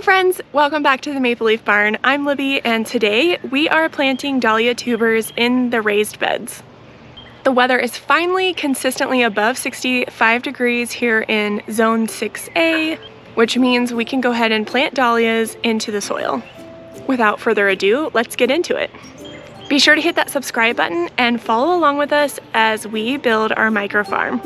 friends, welcome back to the Maple Leaf Barn. I'm Libby and today we are planting dahlia tubers in the raised beds. The weather is finally consistently above 65 degrees here in zone 6A, which means we can go ahead and plant dahlias into the soil. Without further ado, let's get into it. Be sure to hit that subscribe button and follow along with us as we build our micro farm.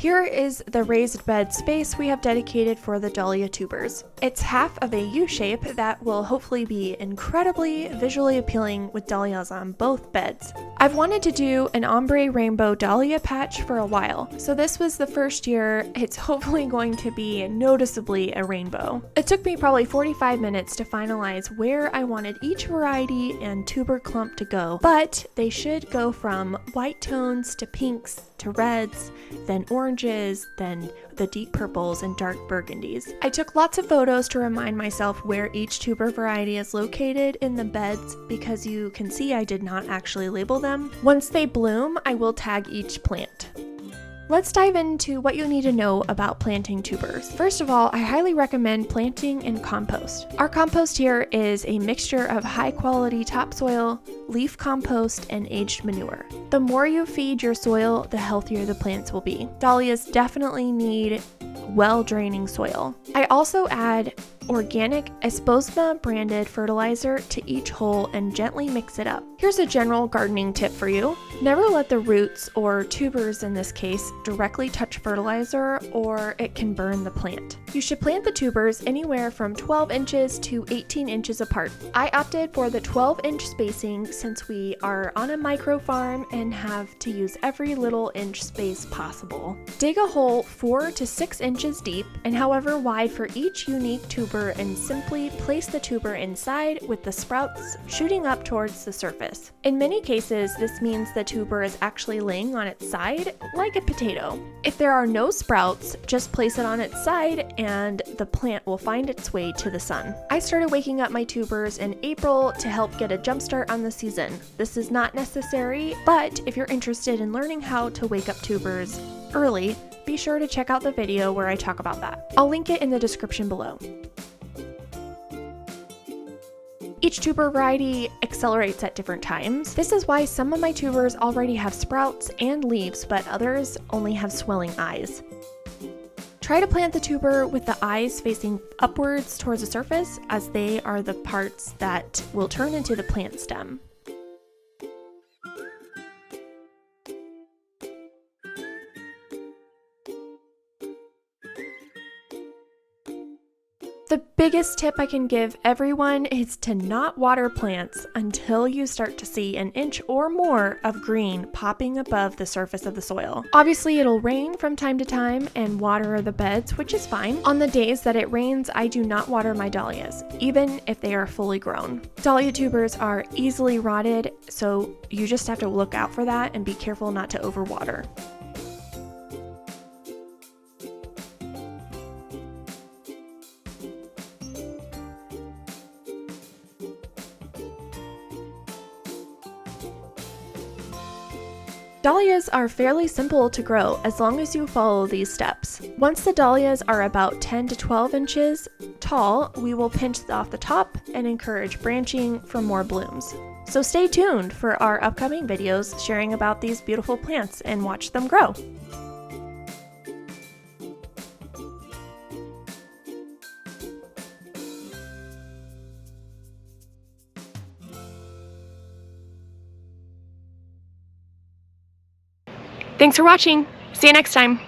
Here is the raised bed space we have dedicated for the dahlia tubers. It's half of a U shape that will hopefully be incredibly visually appealing with dahlias on both beds. I've wanted to do an Ombre Rainbow dahlia patch for a while, so this was the first year it's hopefully going to be noticeably a rainbow. It took me probably 45 minutes to finalize where I wanted each variety and tuber clump to go, but they should go from white tones to pinks to reds, then oranges, then the deep purples and dark burgundies. I took lots of photos to remind myself where each tuber variety is located in the beds because you can see I did not actually label them. Once they bloom, I will tag each plant. Let's dive into what you need to know about planting tubers. First of all, I highly recommend planting in compost. Our compost here is a mixture of high quality topsoil, leaf compost, and aged manure. The more you feed your soil, the healthier the plants will be. Dahlias definitely need well-draining soil. I also add organic Esposma branded fertilizer to each hole and gently mix it up. Here's a general gardening tip for you. Never let the roots, or tubers in this case, directly touch fertilizer or it can burn the plant. You should plant the tubers anywhere from 12 inches to 18 inches apart. I opted for the 12-inch spacing since we are on a micro farm and have to use every little inch space possible. Dig a hole 4 to 6 inches deep and however wide for each unique tuber, and simply place the tuber inside with the sprouts shooting up towards the surface. In many cases, this means the tuber is actually laying on its side like a potato. If there are no sprouts, just place it on its side and the plant will find its way to the sun. I started waking up my tubers in April to help get a jump start on the season. This is not necessary, but if you're interested in learning how to wake up tubers early, be sure to check out the video where I talk about that. I'll link it in the description below. Each tuber variety accelerates at different times. This is why some of my tubers already have sprouts and leaves, but others only have swelling eyes. Try to plant the tuber with the eyes facing upwards towards the surface, as they are the parts that will turn into the plant stem. The biggest tip I can give everyone is to not water plants until you start to see an inch or more of green popping above the surface of the soil. Obviously, it'll rain from time to time and water the beds, which is fine. On the days that it rains, I do not water my dahlias, even if they are fully grown. Dahlia tubers are easily rotted, so you just have to look out for that and be careful not to overwater. Dahlias are fairly simple to grow as long as you follow these steps. Once the dahlias are about 10 to 12 inches tall, we will pinch off the top and encourage branching for more blooms. So stay tuned for our upcoming videos sharing about these beautiful plants and watch them grow. Thanks for watching. See you next time.